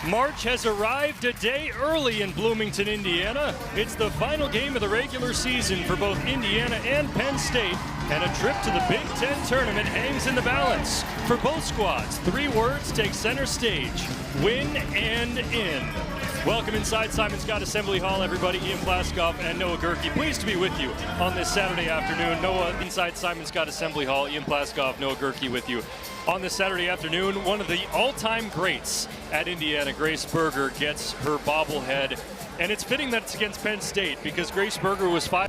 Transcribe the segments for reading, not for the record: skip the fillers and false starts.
March has arrived a day early in Bloomington, Indiana. It's the final game of the regular season for both Indiana and Penn State, and a trip to the Big Ten tournament hangs in the balance. For both squads, 3 words take center stage: win and in. Welcome inside Simon Skjodt Assembly Hall, everybody. Ian Plaskoff and Noah Gerke, pleased to be with you on this Saturday afternoon. Noah, inside Simon Skjodt Assembly Hall. Ian Plaskoff, Noah Gerke with you on this Saturday afternoon. One of the all-time greats at Indiana, Grace Berger, gets her bobblehead, and it's fitting that it's against Penn State because Grace Berger was 5.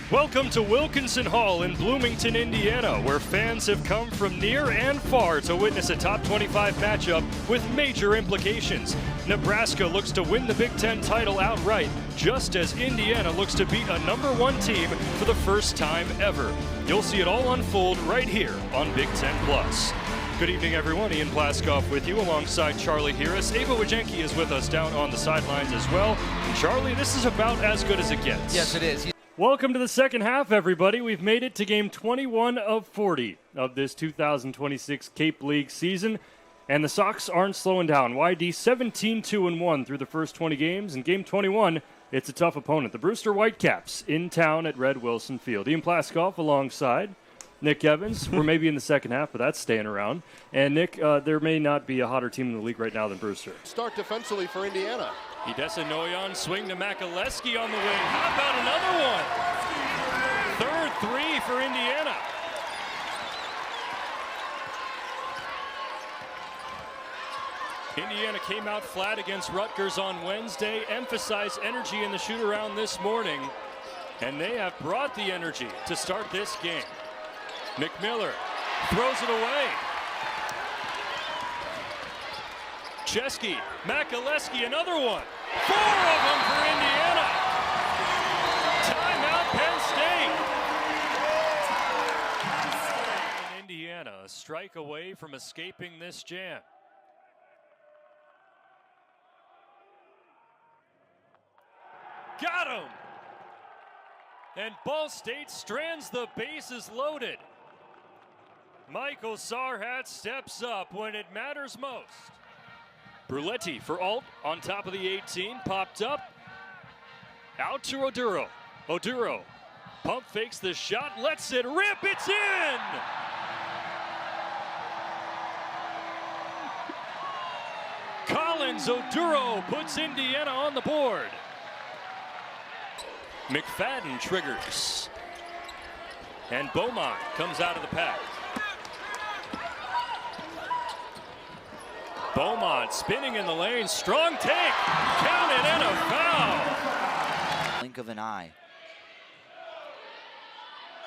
Welcome to Wilkinson Hall in Bloomington, Indiana, where fans have come from near and far to witness a top 25 matchup with major implications. Nebraska looks to win the Big Ten title outright, just as Indiana looks to beat a #1 team for the first time ever. You'll see it all unfold right here on Big Ten Plus. Good evening, everyone. Ian Plaskoff with you alongside Charlie Harris. B1G is with us down on the sidelines as well. And Charlie, this is about as good as it gets. Yes, it is. Welcome to the second half, everybody. We've made it to game 21 of 40 of this 2026 Cape League season, and the Sox aren't slowing down. YD 17-2-1 through the first 20 games. In game 21, it's a tough opponent. The Brewster Whitecaps in town at Red Wilson Field. Ian Plaskoff alongside Nick Evans. We're maybe in the second half, but that's staying around. And Nick, there may not be a hotter team in the league right now than Brewster. Start defensively for Indiana. Hidessa Noyan, swing to Makaleski on the wing. How about another one? Third 3 for Indiana. Indiana came out flat against Rutgers on Wednesday, emphasized energy in the shoot-around this morning, and they have brought the energy to start this game. McMiller throws it away. Chesky, Makaleski, another one. 4 of them for Indiana. Timeout, Penn State. Indiana, a strike away from escaping this jam. Got him! And Ball State strands the bases loaded. Michael Sarhat steps up when it matters most. Bruletti for Alt on top of the 18, popped up. Out to Oduro. Oduro pump fakes the shot, lets it rip, it's in! Collins Oduro puts Indiana on the board. McFadden triggers. And Beaumont comes out of the pack. Beaumont spinning in the lane, strong take, counted and a foul. Blink of an eye.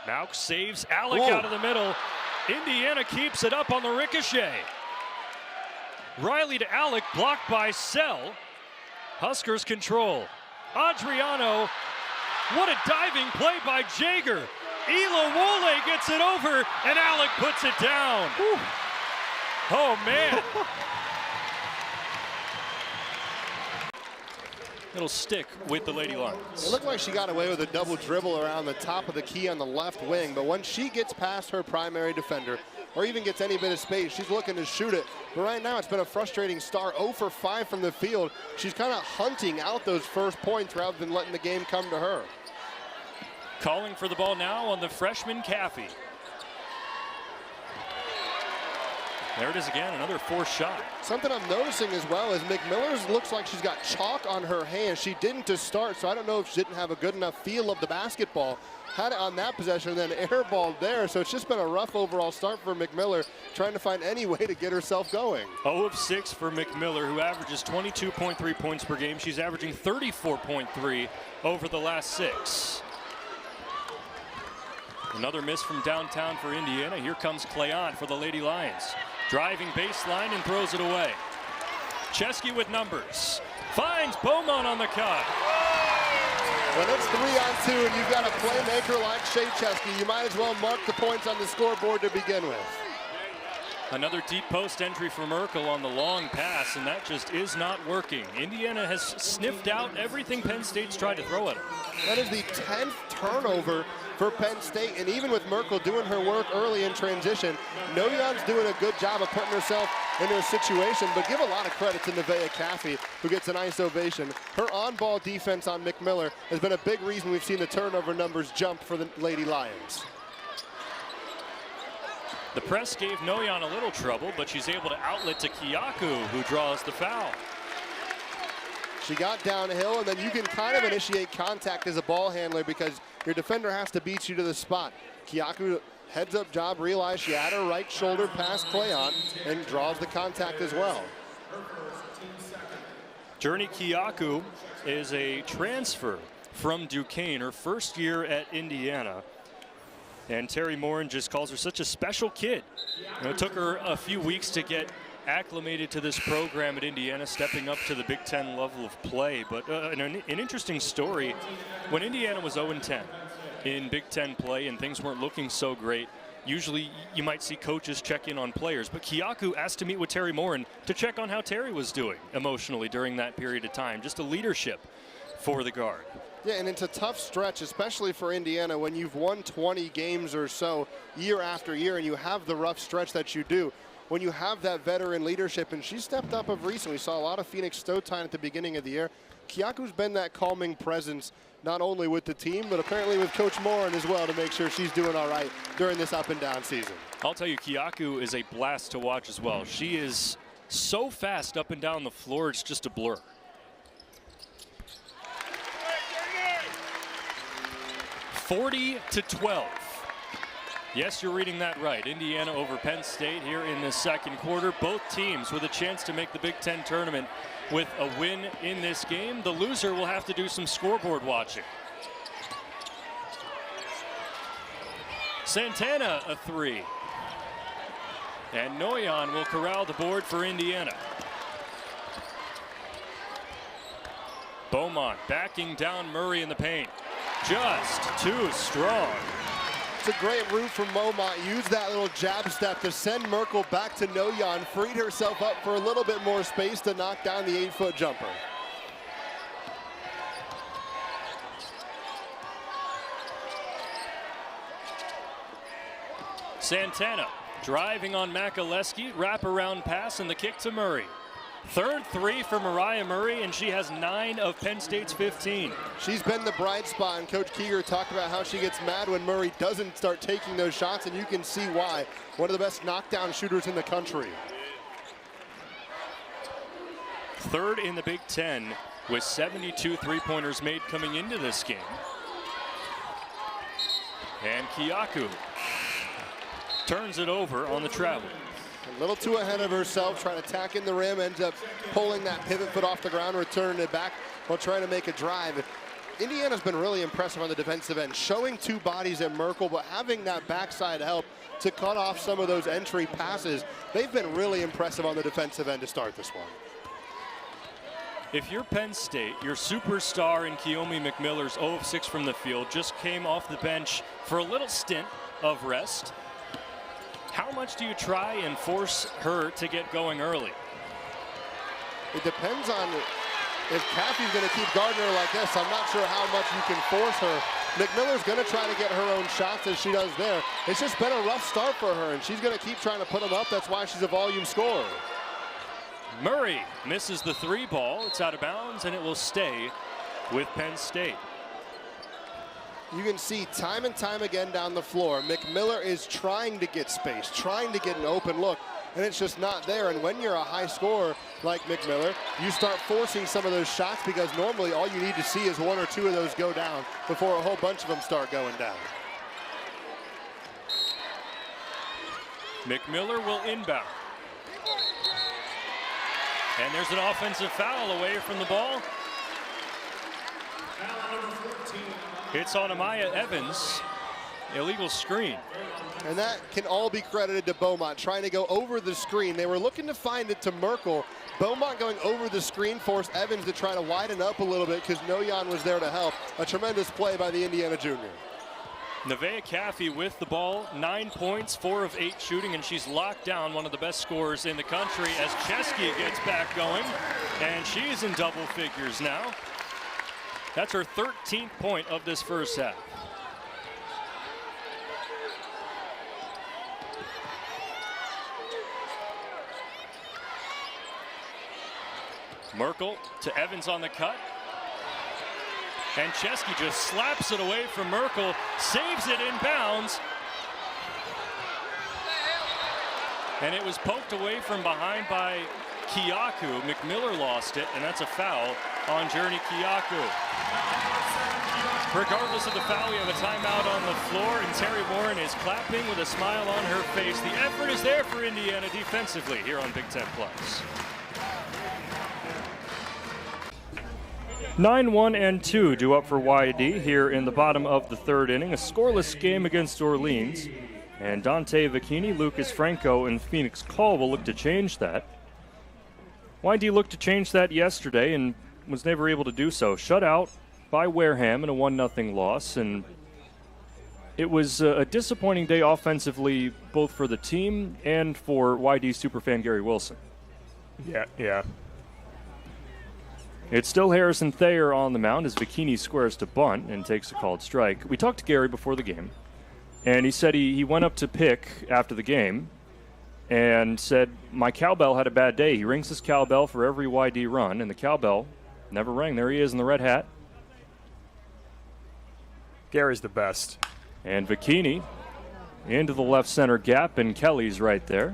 Mauch saves Alec out of the middle. Indiana keeps it up on the ricochet. Riley to Alec, blocked by Sell. Huskers control. Adriano, what a diving play by Jaeger. Ilawole gets it over, and Alec puts it down. Whew. Oh, man. It'll stick with the Lady Lions. It looked like she got away with a double dribble around the top of the key on the left wing, but when she gets past her primary defender, or even gets any bit of space, she's looking to shoot it. But right now, it's been a frustrating start. 0 for 5 from the field. She's kind of hunting out those first points rather than letting the game come to her. Calling for the ball now on the freshman Caffey. There it is again, another forced shot. Something I'm noticing as well is McMiller's looks like she's got chalk on her hands. She didn't to start, so I don't know if she didn't have a good enough feel of the basketball. Had it on that possession, then airballed there, so it's just been a rough overall start for McMiller, trying to find any way to get herself going. 0 of 6 for McMiller, who averages 22.3 points per game. She's averaging 34.3 over the last 6. Another miss from downtown for Indiana. Here comes Cleon for the Lady Lions. Driving baseline and throws it away. Chesky with numbers. Finds Beaumont on the cut. When it's 3-on-2 and you've got a playmaker like Shea Chesky, you might as well mark the points on the scoreboard to begin with. Another deep post entry for Merkel on the long pass, and that just is not working. Indiana has sniffed out everything Penn State's tried to throw at them. That is the 10th turnover for Penn State, and even with Merkel doing her work early in transition, Noyan's doing a good job of putting herself into a situation, but give a lot of credit to Nevaeh Caffey, who gets a nice ovation. Her on-ball defense on McMiller has been a big reason we've seen the turnover numbers jump for the Lady Lions. The press gave Noyan a little trouble, but she's able to outlet to Kyaku, who draws the foul. She got downhill, and then you can kind of initiate contact as a ball handler because your defender has to beat you to the spot. Kyaku, heads-up job, realized she had her right shoulder past Cleon and draws the contact as well. Journey Kyaku is a transfer from Duquesne, her first year at Indiana. And Terry Morin just calls her such a special kid. It took her a few weeks to get acclimated to this program at Indiana, stepping up to the Big Ten level of play. But an interesting story, when Indiana was 0-10 in Big Ten play and things weren't looking so great, usually you might see coaches check in on players. But Kyaku asked to meet with Terry Morin to check on how Terry was doing emotionally during that period of time. Just a leadership for the guard. Yeah, and it's a tough stretch, especially for Indiana, when you've won 20 games or so year after year and you have the rough stretch that you do. When you have that veteran leadership, and she stepped up of recent. We saw a lot of Phoenix Stowe time at the beginning of the year. Kyaku's been that calming presence, not only with the team, but apparently with Coach Morin as well, to make sure she's doing all right during this up and down season. I'll tell you, Kyaku is a blast to watch as well. She is so fast up and down the floor, it's just a blur. (40-12). Yes, you're reading that right. Indiana over Penn State here in the second quarter. Both teams with a chance to make the Big Ten tournament with a win in this game. The loser will have to do some scoreboard watching. Santana a three. And Noyan will corral the board for Indiana. Beaumont backing down Murray in the paint. Just too strong. It's a great route from Beaumont. Used that little jab step to send Merkel back to Noyan. Freed herself up for a little bit more space to knock down the 8-foot jumper. Santana driving on Makaleski, wraparound pass, and the kick to Murray. Third three for Mariah Murray, and she has 9 of Penn State's 15. She's been the bright spot, and Coach Keeger talked about how she gets mad when Murray doesn't start taking those shots, and you can see why. One of the best knockdown shooters in the country. Third in the Big Ten with 72 three-pointers made coming into this game. And Kyaku turns it over on the travel. A little too ahead of herself, trying to tack in the rim, ends up pulling that pivot foot off the ground, returning it back while trying to make a drive. Indiana's been really impressive on the defensive end, showing two bodies at Merkel, but having that backside help to cut off some of those entry passes. They've been really impressive on the defensive end to start this one. If you're Penn State, your superstar in Kiyomi McMiller's 0 of 6 from the field, just came off the bench for a little stint of rest. How much do you try and force her to get going early? It depends on if Caffey's going to keep guarding her like this. I'm not sure how much you can force her. McMiller's going to try to get her own shots as she does there. It's just been a rough start for her, and she's going to keep trying to put them up. That's why she's a volume scorer. Murray misses the three ball. It's out of bounds, and it will stay with Penn State. You can see time and time again down the floor, McMiller is trying to get space, trying to get an open look, and it's just not there. And when you're a high scorer like McMiller, you start forcing some of those shots because normally all you need to see is 1 or 2 of those go down before a whole bunch of them start going down. McMiller will inbound. And there's an offensive foul away from the ball. It's on Amaya Evans, illegal screen. And that can all be credited to Beaumont, trying to go over the screen. They were looking to find it to Merkel. Beaumont going over the screen forced Evans to try to widen up a little bit because Noyan was there to help. A tremendous play by the Indiana junior. Nevaeh Caffey with the ball, 9 points, 4 of 8 shooting, and she's locked down one of the best scorers in the country as Chesky gets back going, and she's in double figures now. That's her 13th point of this first half. Merkel to Evans on the cut. And Chesky just slaps it away from Merkel, saves it in bounds. And it was poked away from behind by Kiyaku. McMiller lost it, and that's a foul on Journey Kiyaku. Regardless of the foul, we have a timeout on the floor, and Terry Warren is clapping with a smile on her face. The effort is there for Indiana defensively here on Big Ten Plus. 9-1-2 due up for YD here in the bottom of the third inning. A scoreless game against Orleans. And Dante Vicchini, Lucas Franco, and Phoenix Call will look to change that. YD looked to change that yesterday and was never able to do so. Shut out by Wareham in a 1-0 loss. And it was a disappointing day offensively, both for the team and for YD superfan Gary Wilson. Yeah. It's still Harrison Thayer on the mound as Vicchini squares to bunt and takes a called strike. We talked to Gary before the game, and he said he went up to pick after the game and said, my cowbell had a bad day. He rings his cowbell for every YD run, and the cowbell never rang. There he is in the red hat. Gary's the best. And Vicchini into the left center gap, and Kelly's right there.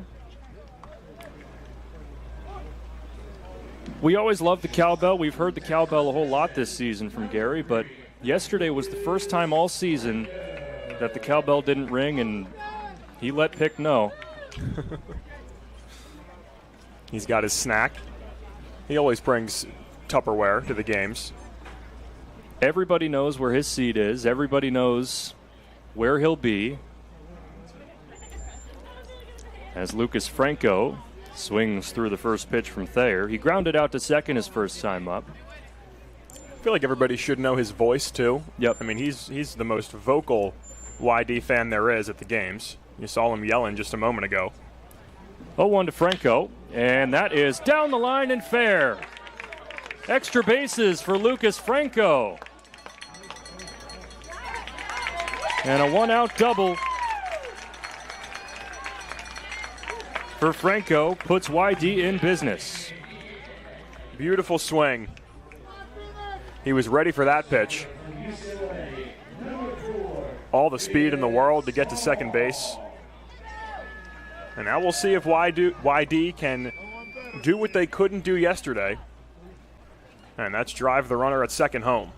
We always love the cowbell. We've heard the cowbell a whole lot this season from Gary, but yesterday was the first time all season that the cowbell didn't ring, and he let Pick know. He's got his snack. He always brings Tupperware to the games. Everybody knows where his seat is. Everybody knows where he'll be. As Lucas Franco swings through the first pitch from Thayer. He grounded out to second his first time up. I feel like everybody should know his voice, too. Yep. I mean, he's the most vocal YD fan there is at the games. You saw him yelling just a moment ago. 0-1 to Franco, and that is down the line and fair. Extra bases for Lucas Franco. And a one-out double for Franco puts YD in business. Beautiful swing. He was ready for that pitch. All the speed in the world to get to second base. And now we'll see if YD can do what they couldn't do yesterday. And that's drive the runner at second home.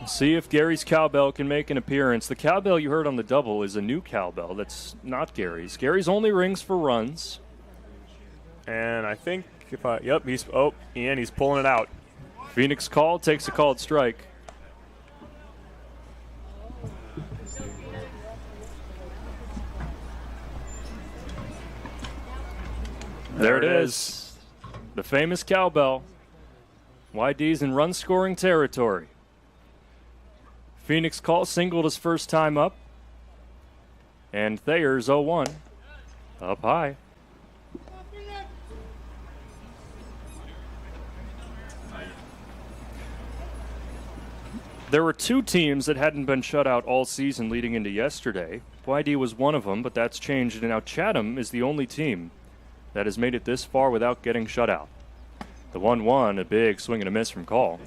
See if Gary's cowbell can make an appearance. The cowbell you heard on the double is a new cowbell. That's not Gary's. Gary's only rings for runs. And I think he's pulling it out. Phoenix Call takes a called strike. There it is. The famous cowbell. YD's in run-scoring territory. Phoenix Call singled his first time up. And Thayer's 0-1. Up high. There were two teams that hadn't been shut out all season leading into yesterday. YD was one of them, but that's changed. And now Chatham is the only team that has made it this far without getting shut out. The 1-1, a big swing and a miss from Call.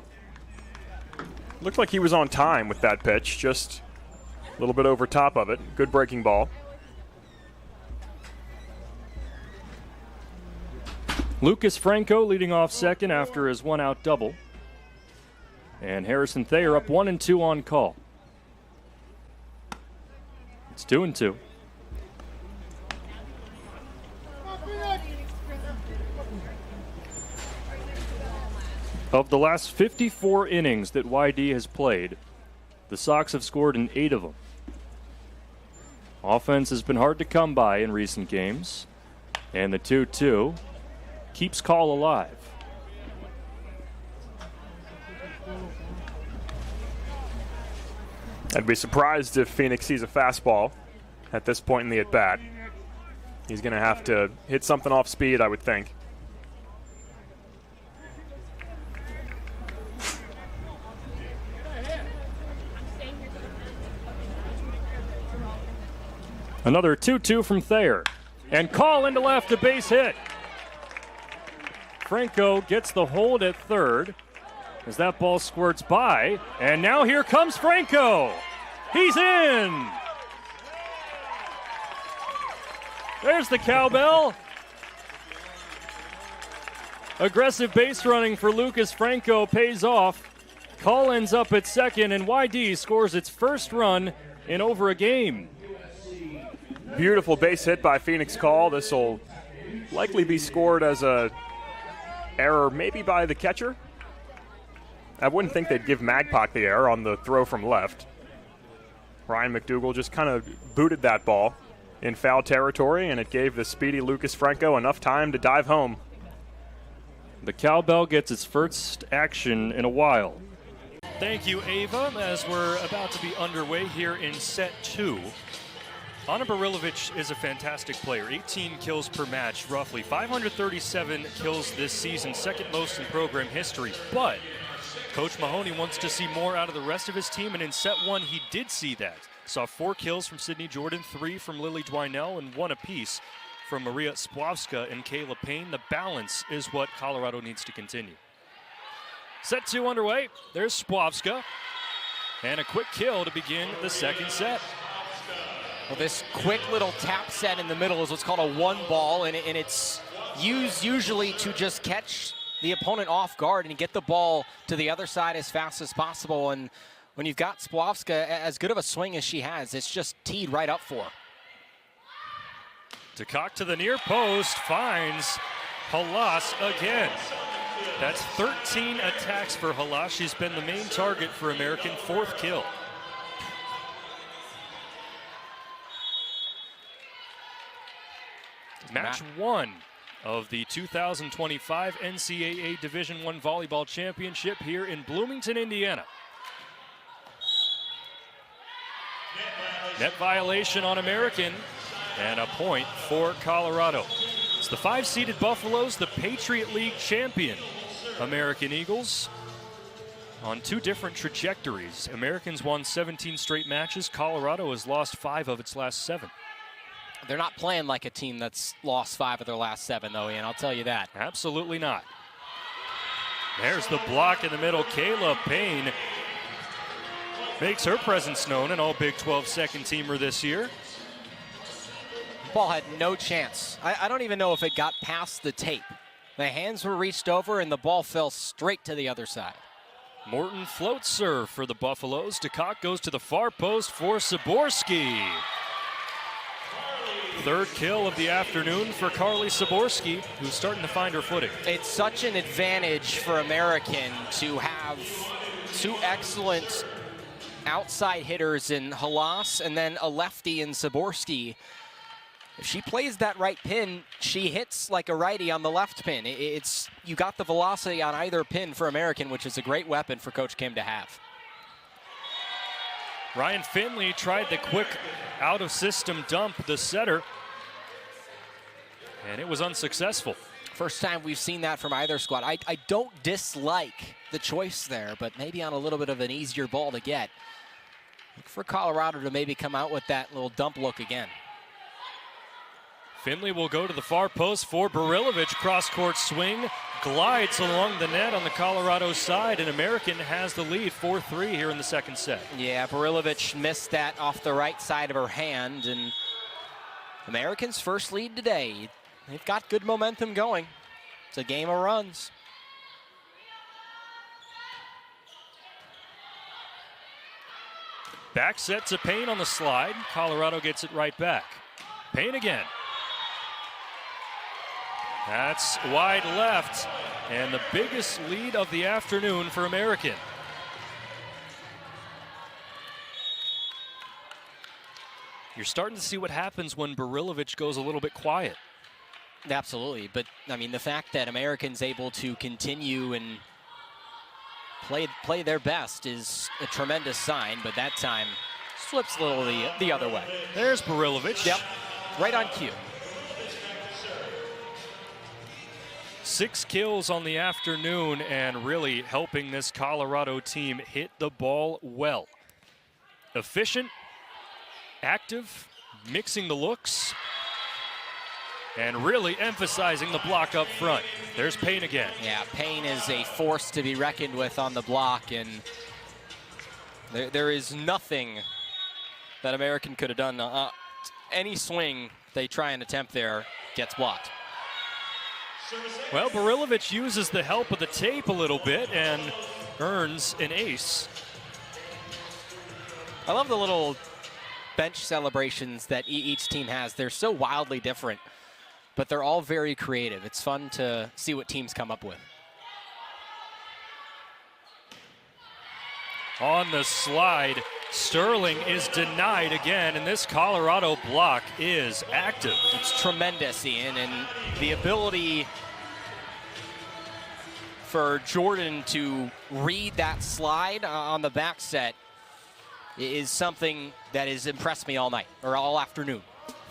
Looked like he was on time with that pitch, just a little bit over top of it. Good breaking ball. Lucas Franco leading off second after his one-out double. And Harrison Thayer up 1-2 on Call. It's 2-2. Of the last 54 innings that YD has played, the Sox have scored in 8 of them. Offense has been hard to come by in recent games, and the 2-2 keeps Call alive. I'd be surprised if Phoenix sees a fastball at this point in the at-bat. He's going to have to hit something off speed, I would think. Another 2-2 from Thayer. And Call into left, a base hit. Franco gets the hold at third as that ball squirts by. And now here comes Franco. He's in. There's the cowbell. Aggressive base running for Lucas Franco pays off. Call ends up at second, and YD scores its first run in over a game. Beautiful base hit by Phoenix Call. This will likely be scored as a error, maybe by the catcher. I wouldn't think they'd give Magpok the error on the throw from left. Ryan McDougall just kind of booted that ball in foul territory, and it gave the speedy Lucas Franco enough time to dive home. The cowbell gets its first action in a while. Thank you, Ava, as we're about to be underway here in set 2. Ana Barilovic is a fantastic player. 18 kills per match, roughly. 537 kills this season, second most in program history. But Coach Mahoney wants to see more out of the rest of his team, and in set 1, he did see that. Saw 4 kills from Sydney Jordan, 3 from Lily Dwinell, and 1 apiece from Maria Spławska and Kayla Payne. The balance is what Colorado needs to continue. Set 2 underway. There's Spławska. And a quick kill to begin the second set. Well, this quick little tap set in the middle is what's called a one ball, and it's used usually to just catch the opponent off guard and get the ball to the other side as fast as possible. And when you've got Spławska, as good of a swing as she has, it's just teed right up for her. DeCock to the near post, finds Halas again. That's 13 attacks for Halas. She's been the main target for American, 4th kill. Match 1 of the 2025 NCAA Division I Volleyball Championship here in Bloomington, Indiana. Net violation on American, and a point for Colorado. It's the 5-seeded Buffaloes, the Patriot League champion American Eagles, on 2 different trajectories. Americans won 17 straight matches. Colorado has lost 5 of its last 7. They're not playing like a team that's lost 5 of their last 7, though, Ian. I'll tell you that. Absolutely not. There's the block in the middle. Kayla Payne makes her presence known, an All-Big 12 second-teamer this year. Ball had no chance. I don't even know if it got past the tape. The hands were reached over, and the ball fell straight to the other side. Morton floats serve for the Buffaloes. DeCock goes to the far post for Saborski. 3rd kill of the afternoon for Carly Saborski, who's starting to find her footing. It's such an advantage for American to have 2 excellent outside hitters in Halas and then a lefty in Saborski. If she plays that right pin, she hits like a righty on the left pin. You got the velocity on either pin for American, which is a great weapon for Coach Kim to have. Ryan Finley tried the quick out-of-system dump, the setter, and it was unsuccessful. First time we've seen that from either squad. I don't dislike the choice there, but maybe on a little bit of an easier ball to get. Look for Colorado to maybe come out with that little dump look again. Finley will go to the far post for Barilovic. Cross-court swing, glides along the net on the Colorado side, and American has the lead 4-3 here in the second set. Yeah, Barilovic missed that off the right side of her hand, and American's first lead today. They've got good momentum going. It's a game of runs. Back set to Payne on the slide. Colorado gets it right back. Payne again. That's wide left, and the biggest lead of the afternoon for American. You're starting to see what happens when Barilovic goes a little bit quiet. Absolutely, but I mean the fact that American's able to continue and play their best is a tremendous sign, but that time slips a little the other way. There's Barilovic. Yep, right on cue. 6 kills on the afternoon and really helping this Colorado team hit the ball well. Efficient, active, mixing the looks. and really emphasizing the block up front. There's Payne again. Yeah, Payne is a force to be reckoned with on the block, and there is nothing that American could have done. Any swing they try and attempt there gets blocked. Well, Barilovic uses the help of the tape a little bit and earns an ace. I love the little bench celebrations that each team has. They're so wildly different, but they're all very creative. It's fun to see what teams come up with. On the slide, Sterling is denied again, and this Colorado block is active. It's tremendous, Ian, and the ability for Jordan to read that slide on the back set is something that has impressed me all night, or all afternoon.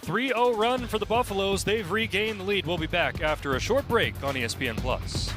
3-0 run for the Buffaloes. They've regained the lead. We'll be back after a short break on ESPN+.